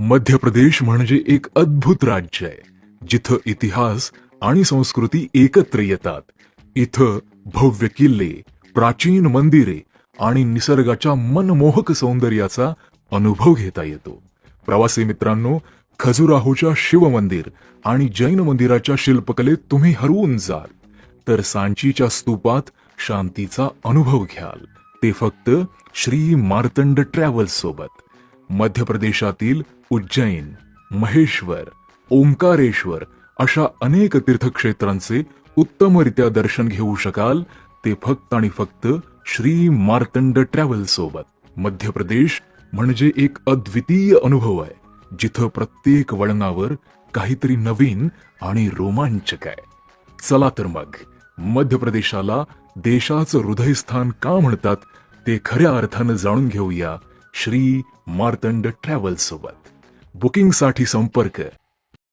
मध्य प्रदेश म्हणजे एक अद्भुत राज्य आहे, जिथं इतिहास आणि संस्कृती एकत्र येतात. इथं भव्य किल्ले, प्राचीन मंदिरे आणि निसर्गाच्या मनमोहक सौंदर्याचा अनुभव घेता येतो. प्रवासी मित्रांनो, खजुराहोच्या शिव मंदिर आणि जैन मंदिराच्या शिल्पकलेत तुम्ही हरवून जाल, तर सांचीच्या स्तूपात शांतीचा अनुभव घ्याल. ते फक्त श्री मार्तंड ट्रॅव्हल्स सोबत. मध्य प्रदेशातील उज्जैन, महेश्वर, ओंकारेश्वर अशा अनेक तीर्थक्षेत्रांचे उत्तमरित्या दर्शन घेऊ शकाल, ते फक्त आणि फक्त श्री मार्तंड ट्रॅव्हल्स सोबत. मध्य प्रदेश म्हणजे एक अद्वितीय अनुभव आहे, जिथं प्रत्येक वळणावर काहीतरी नवीन आणि रोमांचक आहे. चला तर मग मध्य प्रदेशाला देशाचं हृदयस्थान का म्हणतात ते खऱ्या अर्थानं जाणून घेऊया श्री मार्तंड ट्रॅव्हल्स सोबत. बुकिंगसाठी संपर्क